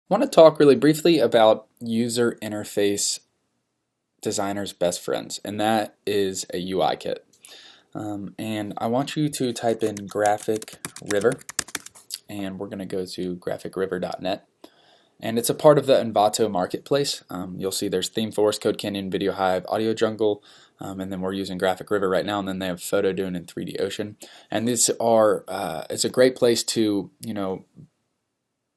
I want to talk really briefly about user interface designers' best friends, and that is a UI kit. And I want you to type in Graphic River, and we're going to go to graphicriver.net. And it's a part of the Envato marketplace. You'll see there's ThemeForest, Code Canyon, Video Hive, Audio Jungle, and then we're using Graphic River right now. And then they have Photo Dune and 3D Ocean. And these are it's a great place to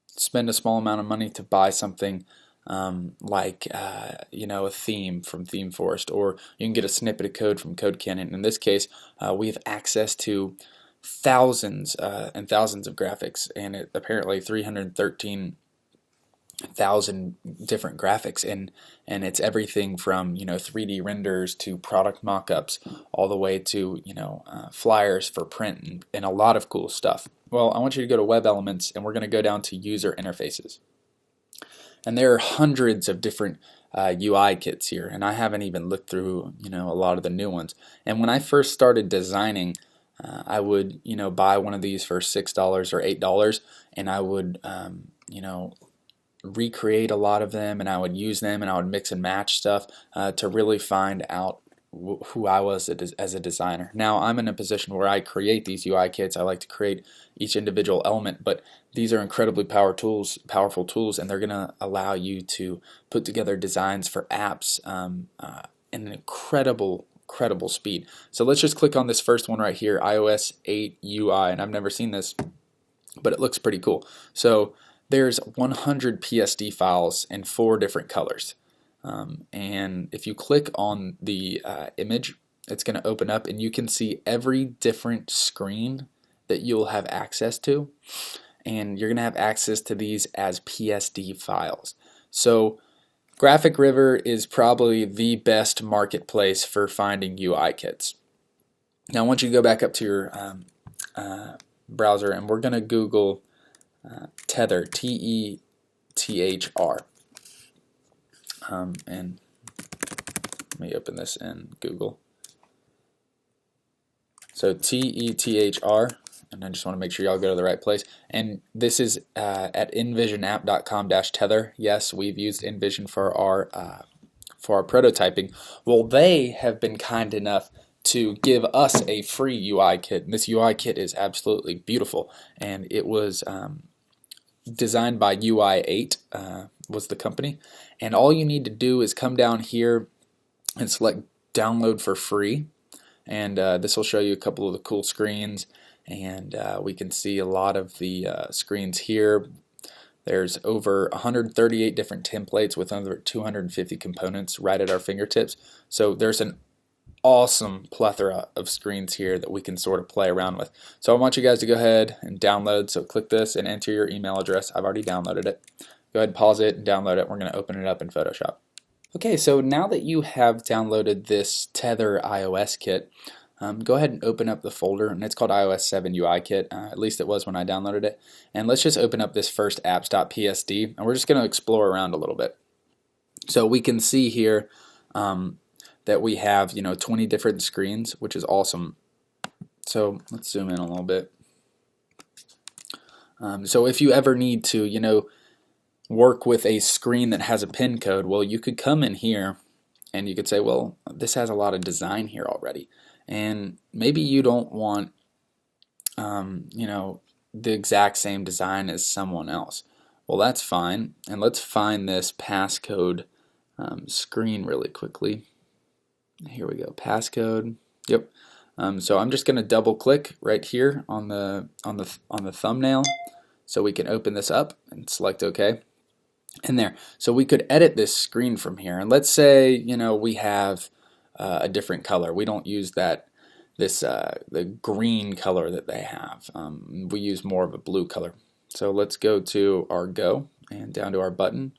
spend a small amount of money to buy something like a theme from ThemeForest, or you can get a snippet of code from Code Canyon. In this case, we have access to thousands and thousands of graphics, and apparently 313,000 different graphics, and it's everything from 3D renders to product mock-ups, all the way to flyers for print and a lot of cool stuff. Well, I want you to go to Web Elements, and we're going to go down to User Interfaces. And there are hundreds of different UI kits here, and I haven't even looked through a lot of the new ones. And when I first started designing, I would buy one of these for $6 or $8, and I would recreate a lot of them, and I would use them, and I would mix and match stuff to really find out who I was as a designer. Now I'm in a position where I create these UI kits. I like to create each individual element, but these are incredibly powerful tools, and they're going to allow you to put together designs for apps in an incredible speed. So let's just click on this first one right here, iOS 8 UI, and I've never seen this, but it looks pretty cool. So there's 100 PSD files in 4 different colors. And if you click on the image, it's going to open up, and you can see every different screen that you'll have access to, and you're going to have access to these as PSD files. So Graphic River is probably the best marketplace for finding UI kits. Now I want you to go back up to your browser, and we're going to Google Tethr, Tethr. And let me open this in Google. So Tethr, and I just want to make sure y'all go to the right place. And this is at envisionapp.com/tether. Yes, we've used Envision for our prototyping. Well, they have been kind enough to give us a free UI kit. And this UI kit is absolutely beautiful, and it was designed by UI8 was the company, and all you need to do is come down here and select download for free, and this will show you a couple of the cool screens, and we can see a lot of the screens here. There's over 138 different templates with over 250 components right at our fingertips, so there's an awesome plethora of screens here that we can sort of play around with. So I want you guys to go ahead and download. So click this and enter your email address. I've already downloaded it. Go ahead and pause it and download it. We're going to open it up in Photoshop. Okay, so now that you have downloaded this Tethr iOS kit, go ahead and open up the folder, and it's called iOS 7 UI kit. At least it was when I downloaded it. And let's just open up this first apps.psd, and we're just going to explore around a little bit. So we can see here that we have 20 different screens, which is awesome. So let's zoom in a little bit. So if you ever need to work with a screen that has a pin code, well, you could come in here and you could say, well, this has a lot of design here already, and maybe you don't want the exact same design as someone else. Well, that's fine, and let's find this passcode screen really quickly. Here we go, passcode. Yep. So I'm just going to double click right here on the thumbnail, so we can open this up and select OK. And there. So we could edit this screen from here. And let's say we have a different color. We don't use the green color that they have. We use more of a blue color. So let's go to our Go and down to our button.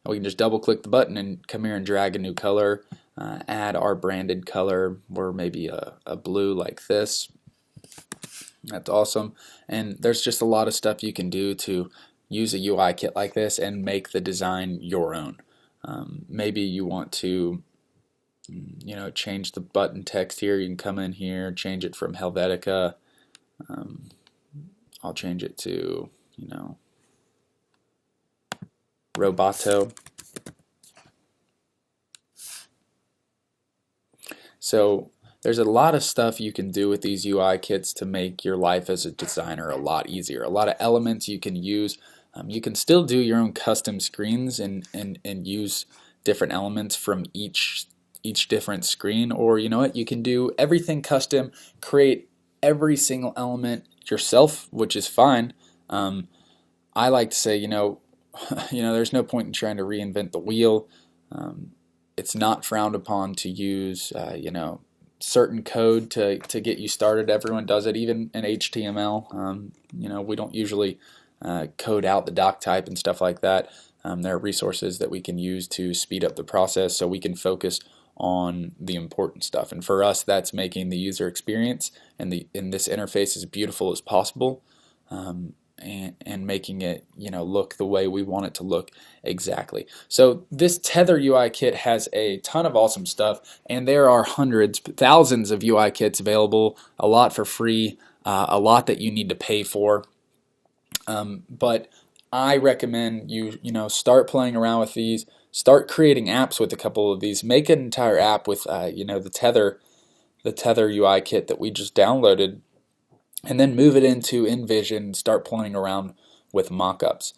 And we can just double click the button and come here and drag a new color. Add our branded color, or maybe a blue like this. That's awesome. And there's just a lot of stuff you can do to use a UI kit like this and make the design your own. Maybe you want to change the button text here. You can come in here, change it from Helvetica. I'll change it to Roboto. So there's a lot of stuff you can do with these UI kits to make your life as a designer a lot easier. A lot of elements you can use. You can still do your own custom screens and use different elements from each different screen, or you know what, you can do everything custom, create every single element yourself, which is fine. I like to say, there's no point in trying to reinvent the wheel. It's not frowned upon to use, certain code to get you started. Everyone does it, even in HTML. We don't usually code out the doc type and stuff like that. There are resources that we can use to speed up the process so we can focus on the important stuff. And for us, that's making the user experience and this interface as beautiful as possible, and making it look the way we want it to look exactly. So this Tethr UI kit has a ton of awesome stuff, and there are hundreds, thousands of UI kits available, a lot for free, a lot that you need to pay for. But I recommend you start playing around with these, start creating apps with a couple of these, make an entire app with the Tethr UI kit that we just downloaded, and then move it into InVision and start playing around with mockups.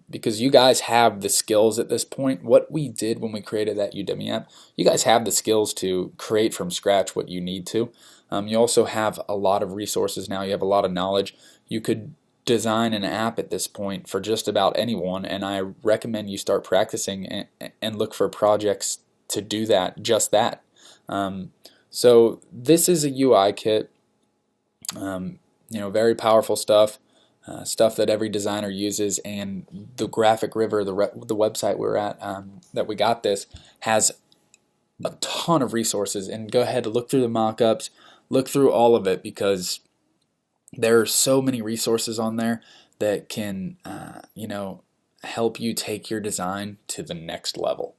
Because you guys have the skills at this point. What we did when we created that Udemy app, you guys have the skills to create from scratch what you need to. You also have a lot of resources now. You have a lot of knowledge. You could design an app at this point for just about anyone, and I recommend you start practicing and look for projects to do that, just that. So this is a UI kit. Very powerful stuff, stuff that every designer uses, and the Graphic River, the website we're at, that we got this, has a ton of resources. And go ahead and look through the mockups, look through all of it, because there are so many resources on there that can, help you take your design to the next level.